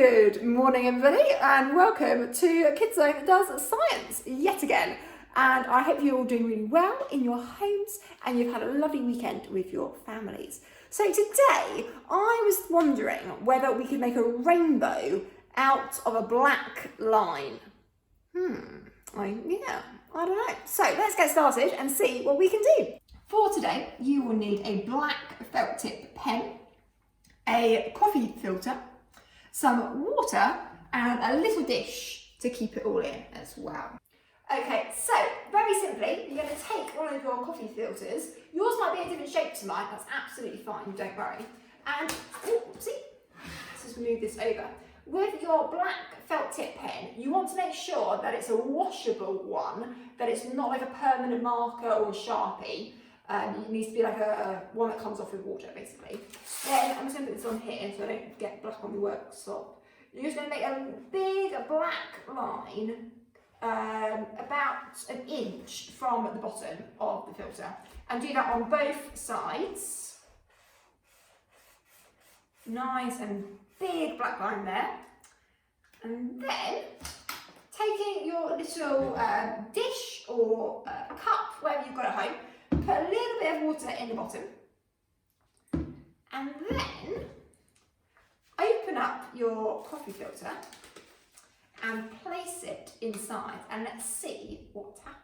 Good morning everybody and welcome to Kidzone that does science yet again, and I hope you're all doing really well in your homes and you've had a lovely weekend with your families. So today I was wondering whether we could make a rainbow out of a black line. I don't know. So let's get started and see what we can do. For today you will need a black felt tip pen, a coffee filter, some water and a little dish to keep it all in as well. Okay, so very simply, you're going to take one of your coffee filters. Yours might be a different shape to mine, that's absolutely fine, don't worry. And, let's just move this over. With your black felt tip pen, you want to make sure that it's a washable one, that it's not like a permanent marker or a Sharpie. It needs to be like one that comes off with water, basically. Then I'm just going to put this on here so I don't get black on the worktop. You're just going to make a big black line about an inch from the bottom of the filter. And do that on both sides. Nice and big black line there. And then, taking your little dish or cup, wherever you've got at home, put a little bit of water in the bottom, and then open up your coffee filter and place it inside, and let's see what happens.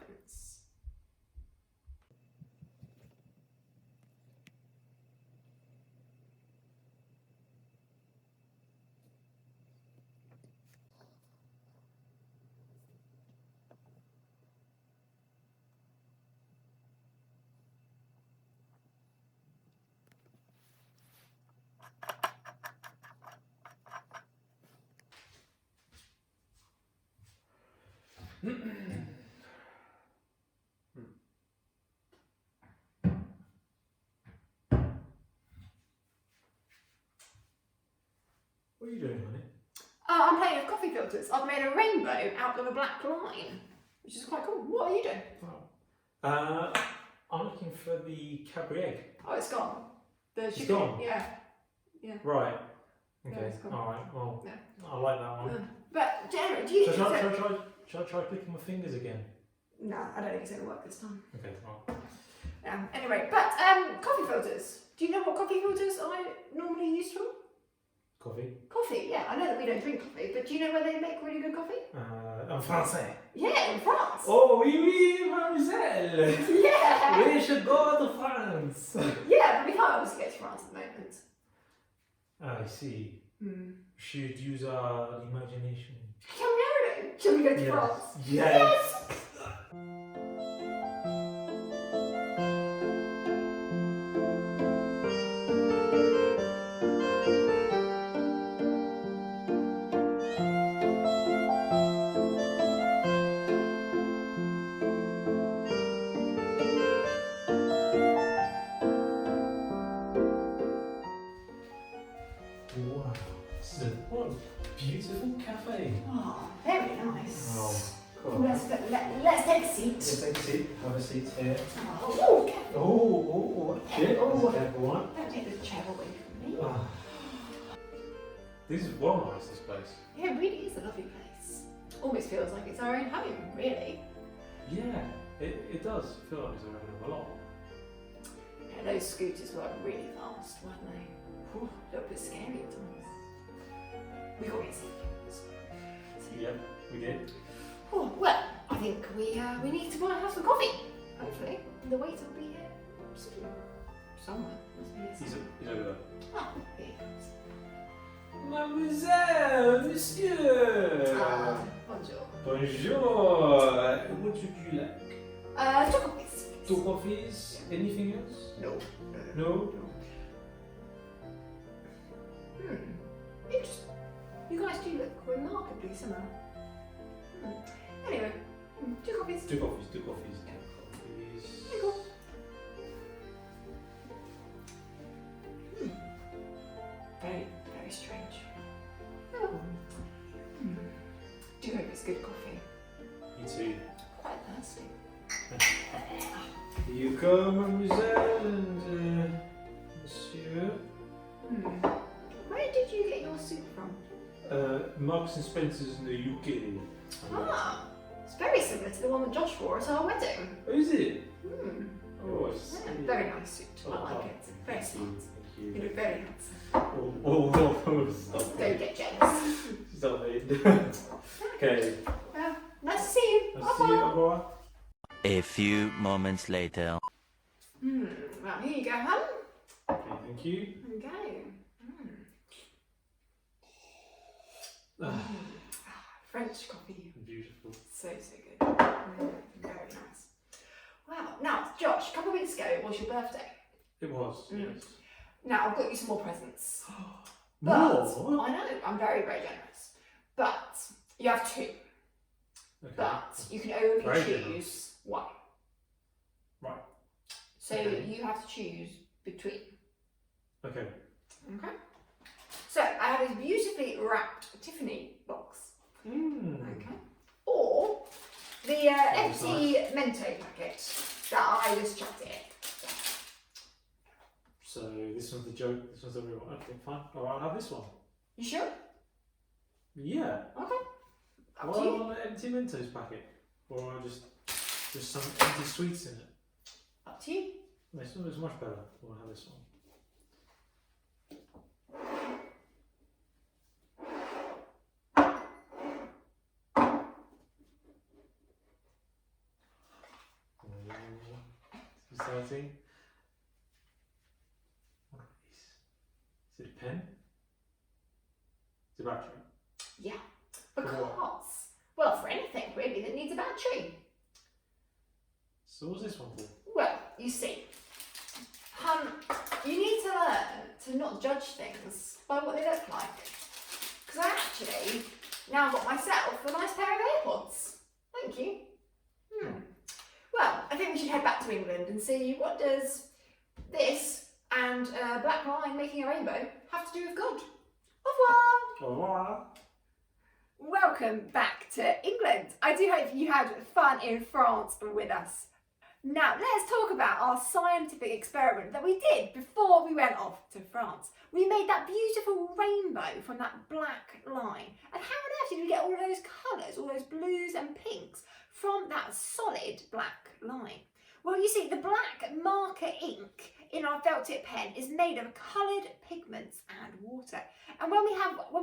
What are you doing, honey? I'm playing with coffee filters. I've made a rainbow out of a black line, which is quite cool. What are you doing? I'm looking for the Cadbury egg. Oh, it's gone. It's gone? Yeah. Right. Yeah, Okay. it's gone. Alright, well, Yeah. I like that one. But generally, do you think Shall I try clicking my fingers again? No, I don't think it's going to work this time. Okay, well. Anyway, but coffee filters. Do you know what coffee filters I normally use for? Coffee? Coffee, yeah. I know that we don't drink coffee, but do you know where they make really good coffee? En français. Yeah, in France. Oh, oui, mademoiselle. Yeah. We should go to France. Yeah, but we can't obviously get to France at the moment. I see. Should use our imagination. Shall we go to Yes. France? Yes. Wow, this is what a beautiful cafe. Oh, very nice. Oh, cool. Let's take a seat. Let's take a seat. Have a seat here. Oh, careful. Oh, shit. Oh. That's a careful one. Don't take the chair away from me. Ah. This is well nice, this place. Yeah, it really is a lovely place. Almost feels like it's our own home, really. Yeah, it does feel like it's around a lot. Yeah, those scooters were really fast, weren't they? Whew. A little bit scary at times. We got to get seatbelts. Yeah, we did. Oh, well, I think we need to go and have some coffee. Hopefully, the waiter will be here soon. Somewhere. He's over there. Oh, here he comes. Mademoiselle, monsieur. Bonjour. Bonjour. What would you like? Two coffees. 2 coffees? Anything else? No. No? Interesting. You guys do look remarkably similar. Anyway, 2 coffees. 2 coffees, 2 coffees, 2 coffees. There you go. Very, very strange. Oh. Do you hope it's good coffee? Me too. Quite thirsty. Here you come, mademoiselle and monsieur. Where did you get your soup from? Marks and Spencer's in the UK. Ah, it's very similar to the one that Josh wore at our wedding. Oh, is it? Hmm. It was. Yeah, very nice suit. Oh, I like oh, it. Very thank smart. you. You Thank you. look very handsome. Stop Don't it. get jealous. Stop it. Okay. Well, nice to see you. I'll see you, Bye-bye. Aurora. A few moments later. Well, here you go, hon. Okay, thank you. Okay. French coffee. Beautiful. So good. Very nice. Wow. Now, Josh, a couple of weeks ago it was your birthday. It was, yes. Now, I've got you some more presents. More? I know, I'm very, very generous. But you have two. Okay. But you can only Very choose generous. one. Right. So Okay. you have to choose between. Okay. Okay. So I have this beautifully wrapped Tiffany box. Okay. Or the empty Mento packet that I just chucked in. So this one's the joke, this one's the real one. Okay, fine. Alright, I'll have this one. You sure? Yeah. Okay. Up Well, to I you. want an empty Mentos packet. Or I just some empty sweets in it. Up to you. This one is much better. I'll have this one. It's exciting. What are these? Is it a pen? It's a battery. Yeah. For what? Because, well, for anything really that needs a battery. So what's this one for? Well, you see, you need to learn to not judge things by what they look like. Because I actually now got myself a nice pair of AirPods. Thank you. Well, I think we should head back to England and see what does this and a black line making a rainbow have to do with God. Au revoir! Au revoir. Welcome back to England. I do hope you had fun in France with us. Now let's talk about our scientific experiment that we did before we went off to France. We made that beautiful rainbow from that black line. And how on earth did we get all of those colours, all those blues and pinks from that solid black line? Well, you see, the black marker ink in our felt tip pen is made of coloured pigments and water. And when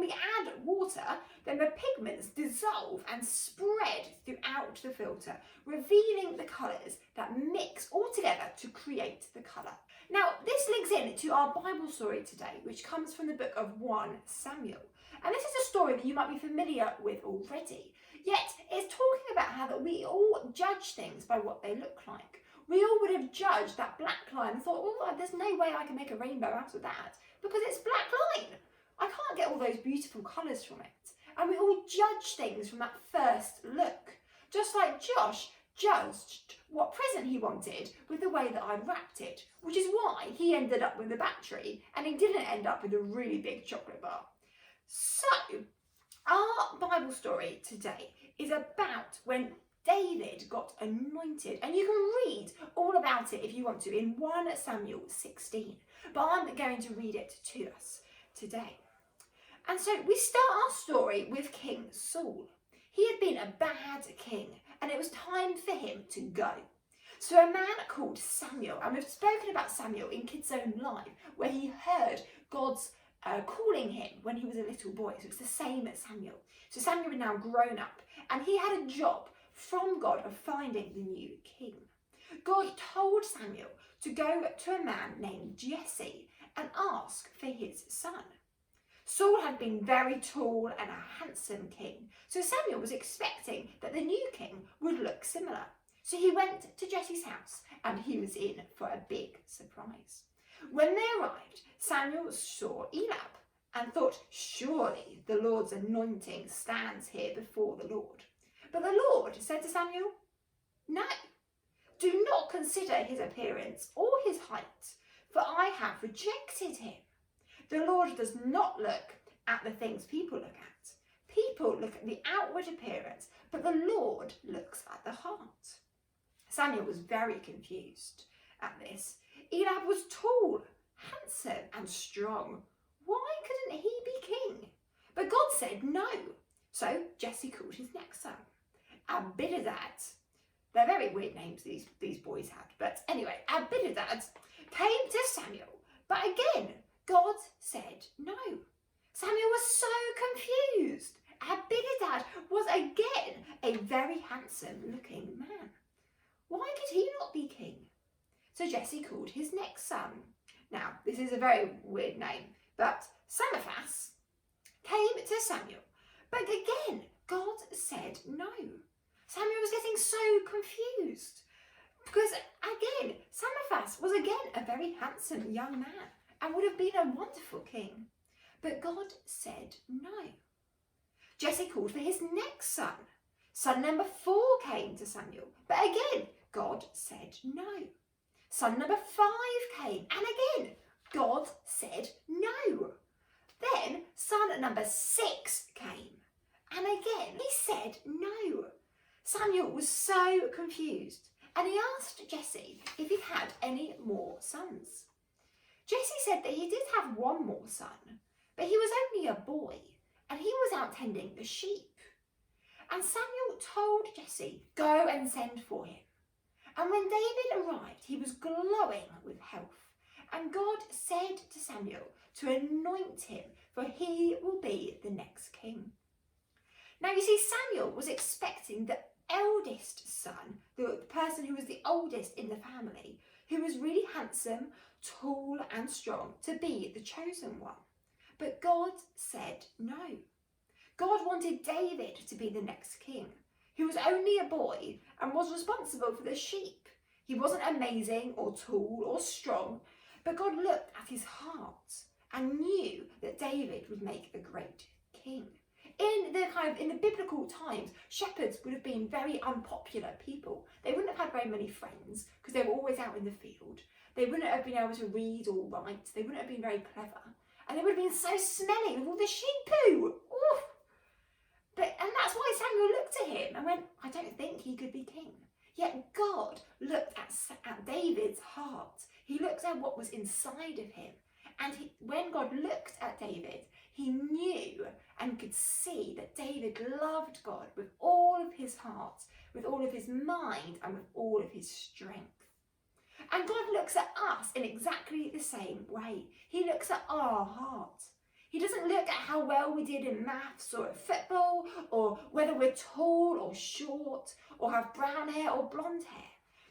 we add water, then the pigments dissolve and spread throughout the filter, revealing the colours that mix all together to create the colour. Now, this links in to our Bible story today, which comes from the book of 1 Samuel. And this is a story that you might be familiar with already. Yet, it's talking about how that we all judge things by what they look like. We all would have judged that black line and thought, oh, there's no way I can make a rainbow out of that because it's black line. I can't get all those beautiful colours from it. And we all judge things from that first look. Just like Josh judged what present he wanted with the way that I'd wrapped it, which is why he ended up with a battery and he didn't end up with a really big chocolate bar. So, our Bible story today is about when David got anointed, and you can read all about it if you want to in 1 Samuel 16, but I'm going to read it to us today. And so we start our story with King Saul. He had been a bad king, and it was time for him to go. So a man called Samuel, and we've spoken about Samuel in Kidzone Live, where he heard God's calling him when he was a little boy. So it's the same as Samuel. So Samuel had now grown up, and he had a job from God of finding the new king. God told Samuel to go to a man named Jesse and ask for his son. Saul had been very tall and a handsome king, so Samuel was expecting that the new king would look similar. So he went to Jesse's house and he was in for a big surprise. When they arrived, Samuel saw Eliab and thought, surely the Lord's anointing stands here before the Lord. But the Lord said to Samuel, no, do not consider his appearance or his height, for I have rejected him. The Lord does not look at the things people look at. People look at the outward appearance, but the Lord looks at the heart. Samuel was very confused at this. Eliab was tall, handsome and strong. Why couldn't he be king? But God said no. So Jesse called his next son, Abinadab. They're very weird names these boys had. But anyway, Abinadab came to Samuel. But again, God said no. Samuel was so confused. Abinadab was again a very handsome looking man. Why could he not be king? So Jesse called his next son. Now, this is a very weird name, but Samophas came to Samuel. But again, God said no. Samuel was getting so confused because again, Samophas was again a very handsome young man and would have been a wonderful king. But God said no. Jesse called for his next son. Son number 4 came to Samuel. But again, God said no. Son number 5 came. And again, God said no. Then son number 6 came. And again, he said no. Samuel was so confused. And he asked Jesse if he had any more sons. Jesse said that he did have one more son, but he was only a boy and he was out tending the sheep. And Samuel told Jesse, go and send for him. And when David arrived, he was glowing with health. And God said to Samuel to anoint him, for he will be the next king. Now you see, Samuel was expecting the eldest son, the person who was the oldest in the family, who was really handsome, tall and strong, to be the chosen one. But God said no. God wanted David to be the next king, who was only a boy and was responsible for the sheep. He wasn't amazing or tall or strong, but God looked at his heart and knew that David would make a great king. In the biblical times, shepherds would have been very unpopular people. They wouldn't have had very many friends because they were always out in the field. They wouldn't have been able to read or write. They wouldn't have been very clever. And they would have been so smelly with all the sheep poo. Oof. And that's why Samuel looked at him and went, I don't think he could be king. Yet God looked at David's heart. He looked at what was inside of him. And when God looked at David, he knew and could see that David loved God with all of his heart, with all of his mind, and with all of his strength. And God looks at us in exactly the same way. He looks at our heart. He doesn't look at how well we did in maths or at football, or whether we're tall or short, or have brown hair or blonde hair.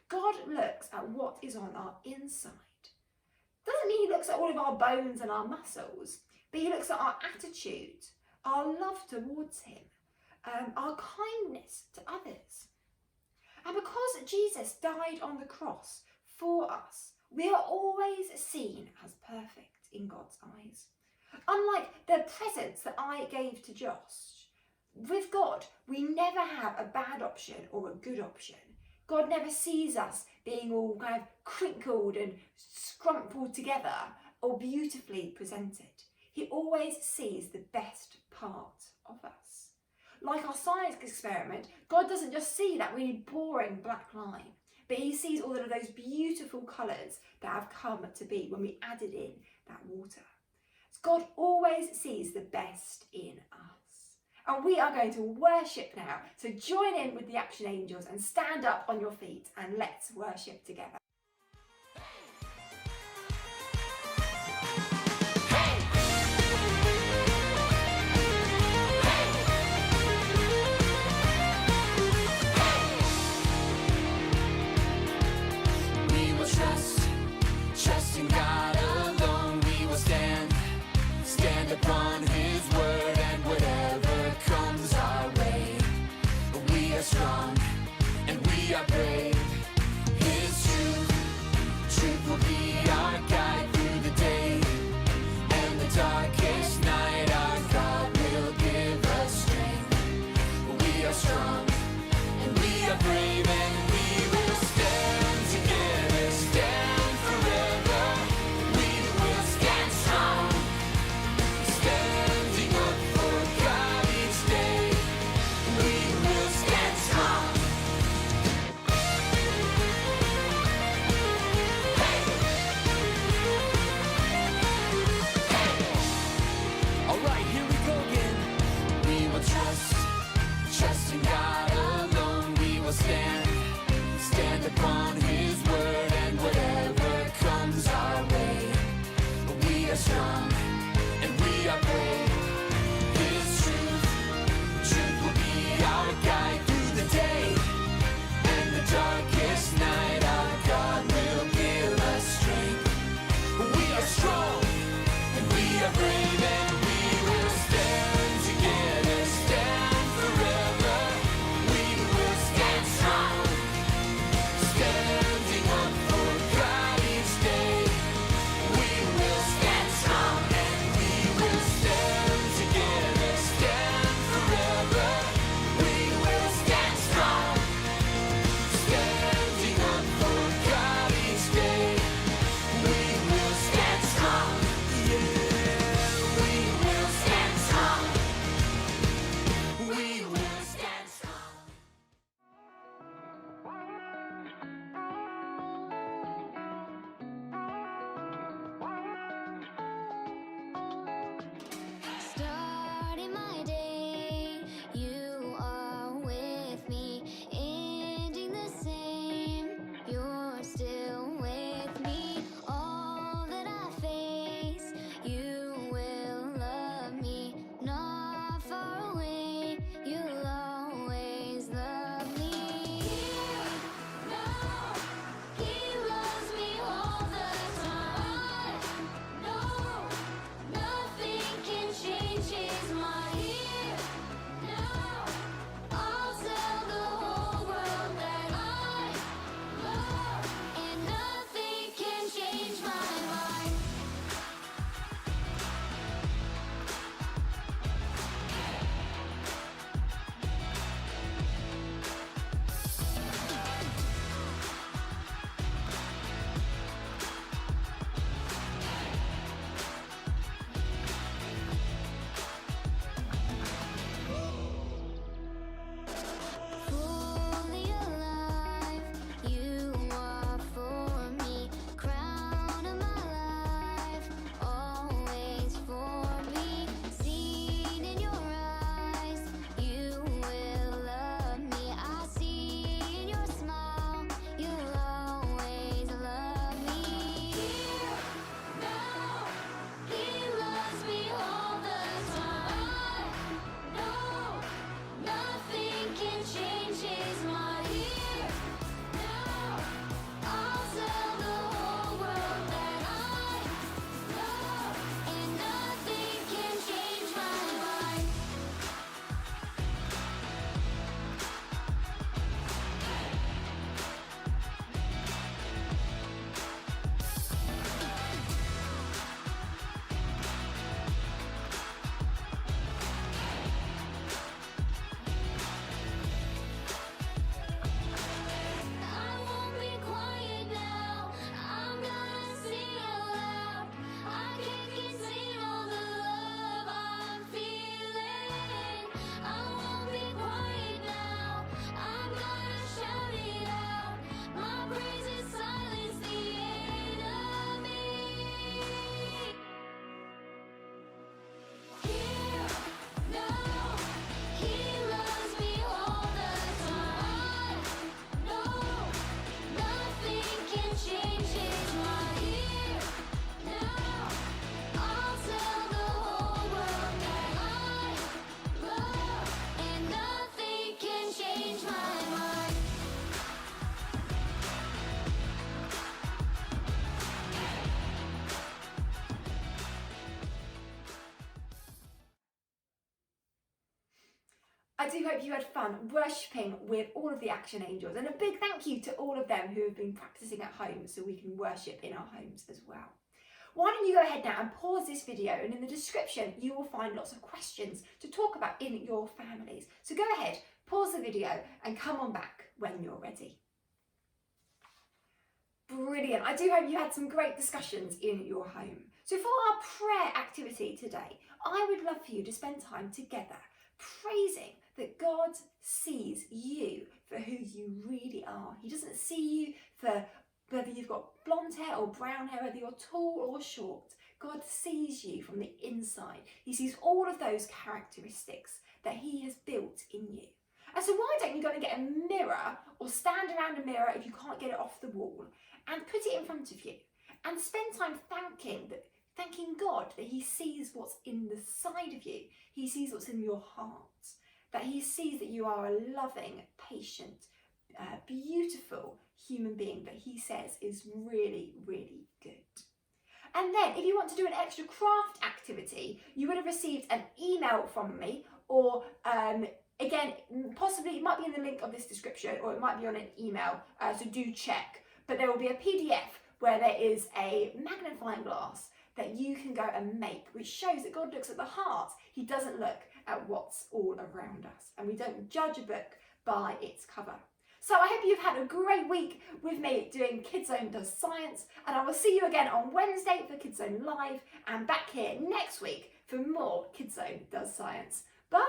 God looks at what is on our inside. Doesn't mean he looks at all of our bones and our muscles, but he looks at our attitude, our love towards him, our kindness to others. And because Jesus died on the cross for us, we are always seen as perfect in God's eyes. Unlike the presents that I gave to Josh, with God, we never have a bad option or a good option. God never sees us being all kind of crinkled and scrumpled together or beautifully presented. He always sees the best part of us. Like our science experiment, God doesn't just see that really boring black line, but he sees all of those beautiful colours that have come to be when we added in that water. God always sees the best in us. And we are going to worship now. So join in with the Action Angels and stand up on your feet and let's worship together. We will trust in God alone. We will stand upon his word, and whatever comes our way, we are strong and we are brave. His truth upon His word, and whatever comes our way, we are strong and we are brave. His truth will be our guide through the day and the darkest night. Our God will give us strength. We are strong and we are brave, and we will stand together, stand forever. We will stand strong, standing up for God each day. We will stand strong and we will stand together, stand forever. We will stand strong, standing up for God each day. We will stand strong, yeah. We will stand strong. We will stand strong. Starting my day, you are with me. Ending the same, you're still with me. All that I face, you will love me. Not far away, you'll always love me. Here, now, He loves me all the time. No, nothing can change His mind. Here, now, I'll tell the whole world that I love, and nothing can change my mind. Fully alive, you are for me. Crown of my life, always for me. Seen in your eyes, you will love me. I see in your smile, you'll always love me. Here, now, He loves me all the time. No, nothing can change His mind. Here, now, I'll tell the whole world that I love, and nothing can change my mind. I won't be quiet now. I'm gonna sing aloud. I can't contain all the love I'm feeling. I won't be quiet now. I'm gonna shout it out. My praises silence the enemy. Here, now, He loves me all the time. No, nothing can change His mind. Here, now, I'll tell the whole world that I love, and nothing can change my mind. I do hope you had fun worshipping with all of the Action Angels, and a big thank you to all of them who have been practicing at home so we can worship in our homes as well. Why don't you go ahead now and pause this video, and in the description you will find lots of questions to talk about in your families. So go ahead, pause the video and come on back when you're ready. Brilliant. I do hope you had some great discussions in your home. So for our prayer activity today, I would love for you to spend time together praising that God sees you for who you really are. He doesn't see you for whether you've got blonde hair or brown hair, whether you're tall or short. God sees you from the inside. He sees all of those characteristics that He has built in you. And so why don't you go and get a mirror or stand around a mirror if you can't get it off the wall and put it in front of you and spend time thanking God that he sees what's in the side of you. He sees what's in your heart, that he sees that you are a loving, patient, beautiful human being that he says is really, really good. And then if you want to do an extra craft activity, you would have received an email from me, or again, possibly it might be in the link of this description, or it might be on an email, so do check. But there will be a PDF where there is a magnifying glass that you can go and make, which shows that God looks at the heart. He doesn't look at what's all around us. And we don't judge a book by its cover. So I hope you've had a great week with me doing Kidzone Does Science, and I will see you again on Wednesday for Kidzone Live, and back here next week for more Kidzone Does Science. Bye!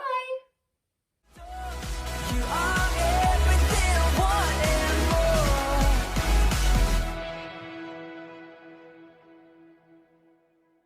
You are